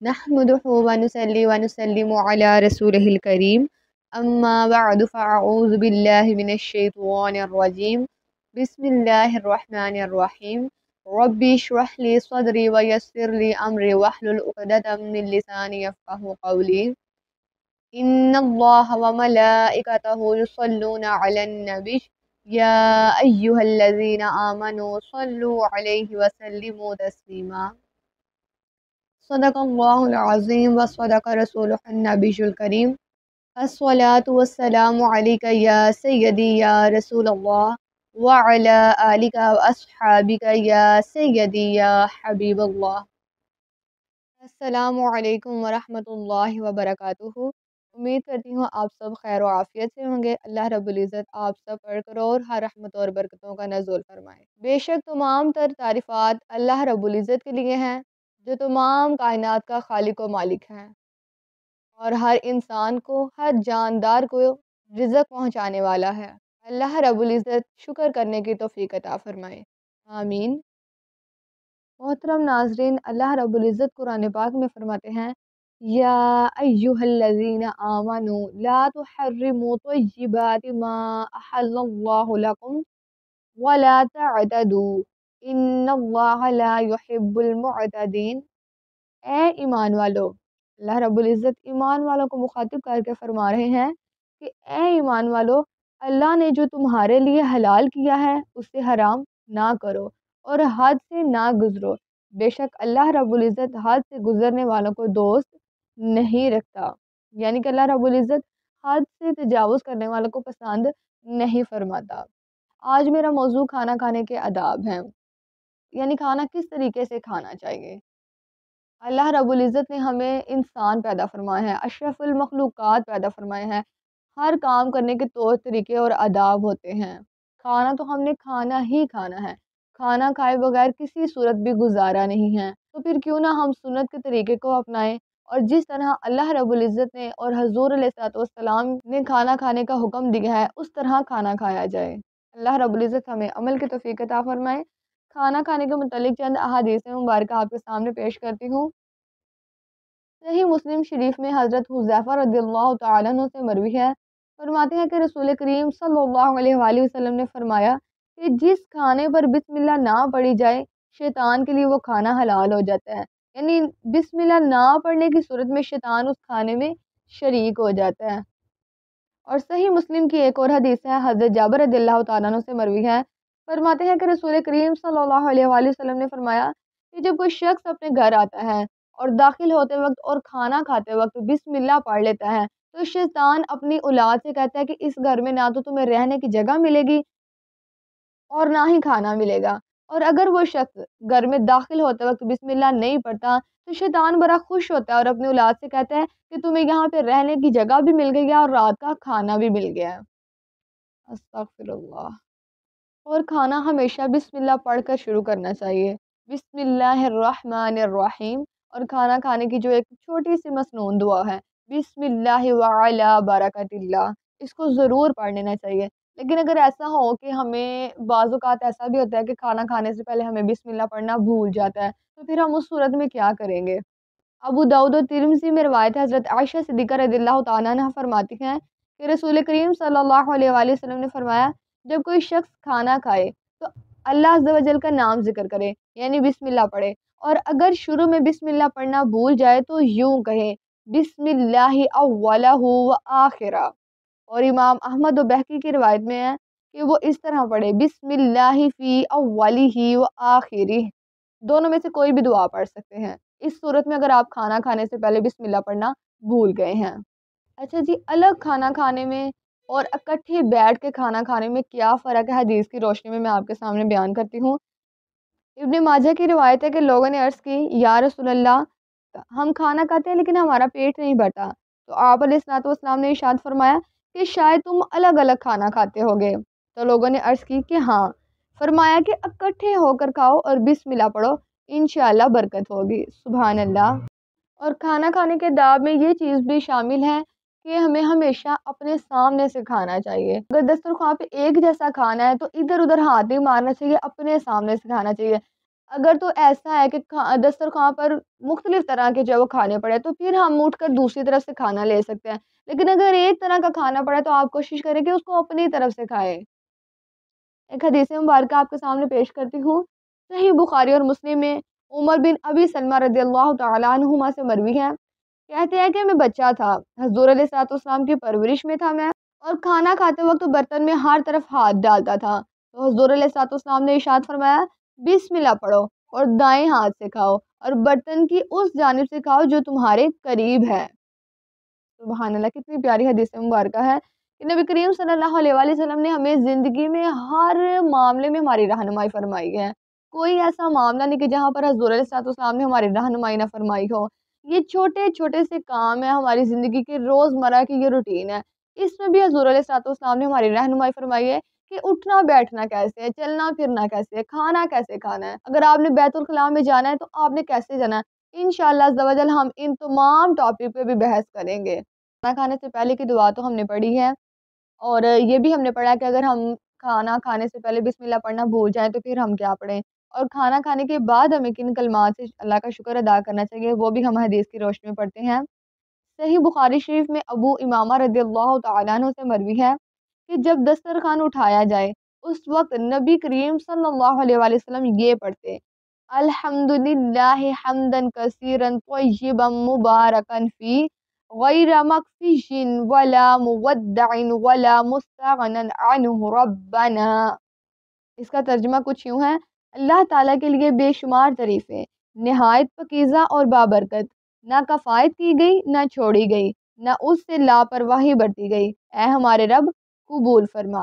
نحمده ونصلي ونسلم على رسوله الكريم أما بعد فأعوذ بالله من الشيطان الرجيم بسم الله الرحمن الرحيم ربي اشرح لي صدري ويسر لي أمري واحلل عقدة من لساني يفقهوا قولي إن الله وملائكته يصلون على النبي يا أيها الذين آمنوا صلوا عليه وسلموا تسليما صدق اللہ العظیم و صدق رسولہ النبی الکریم الصلاۃ والسلام علیک یا سیدی یا رسول اللہ وعلی آلک و اصحابک یا سیدی یا حبیب اللہ۔ السلام علیکم ورحمۃ اللہ وبرکاتہ۔ امید کرتی ہوں آپ سب خیر و عافیت سے ہوں گے۔ اللہ رب العزت آپ سب پر کروڑ ہر رحمت اور برکتوں کا نزول فرمائے۔ بے شک تمام تر تعریفات اللہ رب العزت کے لیے ہیں جو تمام کائنات کا خالق و مالک ہے اور ہر انسان کو، ہر جاندار کو رزق پہنچانے والا ہے۔ اللہ رب العزت شکر کرنے کی توفیق عطا فرمائے، آمین۔ محترم ناظرین، اللہ رب العزت قرآن پاک میں فرماتے ہیں یا ایہا الذین آمنوا لا تحرموا طیبات ما احل اللہ لکم ولا تعتدوا ان اللہ لا يحب المعتدین۔ اے ایمان والو، اللہ رب العزت ایمان والوں کو مخاطب کر کے فرما رہے ہیں کہ اے ایمان والو، اللہ نے جو تمہارے لیے حلال کیا ہے اسے حرام نہ کرو اور حد سے نہ گزرو۔ بے شک اللہ رب العزت حد سے گزرنے والوں کو دوست نہیں رکھتا، یعنی کہ اللہ رب العزت حد سے تجاوز کرنے والوں کو پسند نہیں فرماتا۔ آج میرا موضوع کھانا کھانے کے آداب ہیں، یعنی کھانا کس طریقے سے کھانا چاہیے۔ اللہ رب العزت نے ہمیں انسان پیدا فرمایا ہے، اشرف المخلوقات پیدا فرمائے ہیں۔ ہر کام کرنے کے طور طریقے اور آداب ہوتے ہیں۔ کھانا تو ہم نے کھانا ہی کھانا ہے، کھانا کھائے بغیر کسی صورت بھی گزارا نہیں ہے۔ تو پھر کیوں نہ ہم سنت کے طریقے کو اپنائیں اور جس طرح اللہ رب العزت نے اور حضور علیہ الصلوۃ والسلام نے کھانا کھانے کا حکم دیا ہے اس طرح کھانا کھایا جائے۔ اللہ رب العزت ہمیں عمل کی توفیق عطا فرمائے۔ کھانا کھانے کے متعلق چند احادیث مبارکہ آپ کے سامنے پیش کرتی ہوں۔ صحیح مسلم شریف میں حضرت حذیفہ رضی اللہ تعالیٰ عنہ سے مروی ہے، فرماتے ہیں کہ رسول کریم صلی اللہ علیہ وآلہ وسلم نے فرمایا کہ جس کھانے پر بسم اللہ نہ پڑھی جائے شیطان کے لیے وہ کھانا حلال ہو جاتا ہے، یعنی بسم اللہ نہ پڑھنے کی صورت میں شیطان اس کھانے میں شریک ہو جاتا ہے۔ اور صحیح مسلم کی ایک اور حدیث ہے، حضرت جابر رضی اللہ تعالیٰ عنہ سے مروی ہے، فرماتے ہیں کہ رسول کریم صلی اللہ علیہ وآلہ وسلم نے فرمایا کہ جب کوئی شخص اپنے گھر آتا ہے اور داخل ہوتے وقت اور کھانا کھاتے وقت بسم اللہ پڑھ لیتا ہے تو شیطان اپنی اولاد سے کہتا ہے کہ اس گھر میں نہ تو تمہیں رہنے کی جگہ ملے گی اور نہ ہی کھانا ملے گا۔ اور اگر وہ شخص گھر میں داخل ہوتے وقت بسم اللہ نہیں پڑھتا تو شیطان بڑا خوش ہوتا ہے اور اپنی اولاد سے کہتا ہے کہ تمہیں یہاں پہ رہنے کی جگہ بھی مل گئی ہے اور رات کا کھانا بھی مل گیا ہے۔ استغفر اللہ۔ اور کھانا ہمیشہ بسم اللہ پڑھ کر شروع کرنا چاہیے، بسم اللہ الرحمن الرحیم۔ اور کھانا کھانے کی جو ایک چھوٹی سی مسنون دعا ہے، بسم اللہ وعلی برکت اللہ، اس کو ضرور پڑھ لینا چاہیے۔ لیکن اگر ایسا ہو کہ ہمیں بعض اوقات ایسا بھی ہوتا ہے کہ کھانا کھانے سے پہلے ہمیں بسم اللہ پڑھنا بھول جاتا ہے تو پھر ہم اس صورت میں کیا کریں گے؟ ابو داؤد اور ترمذی میں روایت ہے، حضرت عائشہ صدیقہ رضی اللہ تعالیٰ عنہ فرماتی ہیں کہ رسول کریم صلی اللہ علیہ وآلہ وسلم نے فرمایا جب کوئی شخص کھانا کھائے تو اللہ عز و جل کا نام ذکر کرے، یعنی بسم اللہ پڑھے، اور اگر شروع میں بسم اللہ پڑھنا بھول جائے تو یوں کہے بسم اللہ اولہ و آخرہ۔ اور امام احمد و بہقی کی روایت میں ہے کہ وہ اس طرح پڑھے بسم اللہ فی اولہ و آخرہ۔ دونوں میں سے کوئی بھی دعا پڑھ سکتے ہیں اس صورت میں اگر آپ کھانا کھانے سے پہلے بسم اللہ پڑھنا بھول گئے ہیں۔ اچھا جی، الگ کھانا کھانے میں اور اکٹھے بیٹھ کے کھانا کھانے میں کیا فرق ہے، حدیث کی روشنی میں آپ کے سامنے بیان کرتی ہوں۔ ابن ماجہ کی روایت ہے کہ لوگوں نے عرض کی یا رسول اللہ، ہم کھانا کھاتے ہیں لیکن ہمارا پیٹ نہیں بھرتا، تو آپ علیہ الصلوۃ والسلام نے ارشاد فرمایا کہ شاید تم الگ الگ کھانا کھاتے ہوگے۔ تو لوگوں نے عرض کی کہ ہاں۔ فرمایا کہ اکٹھے ہو کر کھاؤ اور بسم اللہ پڑھو، انشاءاللہ برکت ہوگی۔ سبحان اللہ۔ اور کھانا کھانے کے آداب میں یہ چیز بھی شامل ہے کہ ہمیں ہمیشہ اپنے سامنے سے کھانا چاہیے۔ اگر دسترخوان پہ ایک جیسا کھانا ہے تو ادھر ادھر ہاتھ نہیں مارنا چاہیے، اپنے سامنے سے کھانا چاہیے۔ اگر تو ایسا ہے کہ دسترخوان پر مختلف طرح کے جو ہے وہ کھانے پڑے تو پھر ہم اٹھ کر دوسری طرف سے کھانا لے سکتے ہیں، لیکن اگر ایک طرح کا کھانا پڑا تو آپ کوشش کریں کہ اس کو اپنی طرف سے کھائیں۔ ایک حدیث مبارکہ آپ کے سامنے پیش کرتی ہوں، صحیح بخاری اور مسلم میں عمر بن ابی سلمہ رضی اللہ تعالیٰ عنہما سے مروی ہے، کہتے ہیں کہ میں بچہ تھا، حضور علیہ الصلوۃ والسلام کی پرورش میں تھا میں، اور کھانا کھاتے وقت برتن میں ہر طرف ہاتھ ڈالتا تھا، تو حضور علیہ الصلوۃ والسلام نے ارشاد فرمایا بسم اللہ پڑھو اور دائیں ہاتھ سے کھاؤ اور برتن کی اس جانب سے کھاؤ جو تمہارے قریب ہے۔ سبحان اللہ، کتنی پیاری حدیث مبارکہ ہے کہ نبی کریم صلی اللہ علیہ وآلہ وسلم نے ہمیں زندگی میں ہر معاملے میں ہماری رہنمائی فرمائی ہے۔ کوئی ایسا معاملہ نہیں کہ جہاں پر حضور علیہ الصلوۃ والسلام نے ہماری رہنمائی نہ فرمائی ہو۔ یہ چھوٹے چھوٹے سے کام ہیں ہماری زندگی کے روزمرہ کی، یہ روٹین ہے، اس میں بھی حضور علیہ الصلوۃ والسلام نے ہماری رہنمائی فرمائی ہے کہ اٹھنا بیٹھنا کیسے ہے، چلنا پھرنا کیسے ہے، کھانا کیسے کھانا ہے، اگر آپ نے بیت الخلاء میں جانا ہے تو آپ نے کیسے جانا ہے۔ انشاءاللہ عز و جل ہم ان تمام ٹاپک پہ بھی بحث کریں گے۔ کھانا کھانے سے پہلے کی دعا تو ہم نے پڑھی ہے، اور یہ بھی ہم نے پڑھا ہے کہ اگر ہم کھانا کھانے سے پہلے بسم اللہ پڑھنا بھول جائیں تو پھر ہم کیا پڑھیں، اور کھانا کھانے کے بعد ہمیں کن کلمات سے اللہ کا شکر ادا کرنا چاہیے، وہ بھی ہم حدیث کی روشنی میں پڑھتے ہیں۔ صحیح بخاری شریف میں ابو امامہ رضی اللہ تعالیٰ عنہ سے مروی ہے کہ جب دسترخوان اٹھایا جائے اس وقت نبی کریم صلی اللہ علیہ وآلہ وسلم یہ پڑھتے الحمد للہ حمدا کثیرا طیبا مبارکا فی غیر مکفش ولا مودع ولا مستغنا عنہ ربنا۔ اس کا ترجمہ کچھ یوں ہے، اللہ تعالیٰ کے لیے بے شمار تعریفیں، نہایت پاکیزہ اور بابرکت، نہ کفایت کی گئی نہ چھوڑی گئی، نہ اس سے لاپرواہی برتی گئی، اے ہمارے رب قبول فرما۔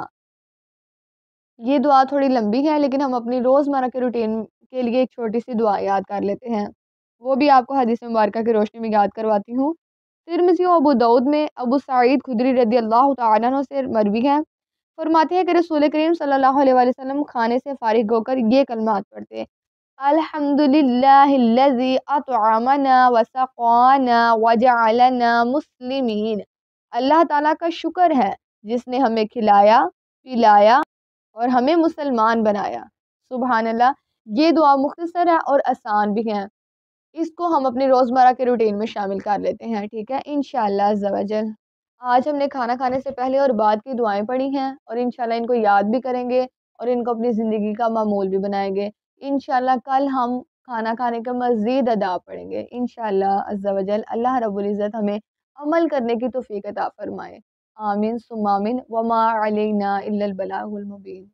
یہ دعا تھوڑی لمبی ہے لیکن ہم اپنی روزمرہ کے روٹین کے لیے ایک چھوٹی سی دعا یاد کر لیتے ہیں، وہ بھی آپ کو حدیث مبارکہ کی روشنی میں یاد کرواتی ہوں۔ ترمذی و ابو داؤد میں ابو سعید خدری رضی اللہ تعالیٰ عنہ سے مروی ہے، فرماتے ہیں کہ رسول کریم صلی اللہ علیہ وآلہ وسلم کھانے سے فارغ ہو کر یہ کلمات پڑھتے الحمد للہ الذی اطعمنا وسقانا وجعلنا مسلمین۔ اللہ تعالیٰ کا شکر ہے جس نے ہمیں کھلایا پلایا اور ہمیں مسلمان بنایا۔ سبحان اللہ، یہ دعا مختصر ہے اور آسان بھی ہے، اس کو ہم اپنی روزمرہ کے روٹین میں شامل کر لیتے ہیں، ٹھیک ہے انشاءاللہ عز و جل۔ آج ہم نے کھانا کھانے سے پہلے اور بعد کی دعائیں پڑھی ہیں اور انشاءاللہ ان کو یاد بھی کریں گے اور ان کو اپنی زندگی کا معمول بھی بنائیں گے۔ انشاءاللہ کل ہم کھانا کھانے کا مزید اداب پڑھیں گے انشاءاللہ عز و جل۔ اللہ رب العزت ہمیں عمل کرنے کی توفیق عطا فرمائے، آمین ثم آمین، وما علینا الا البلاغ المبین۔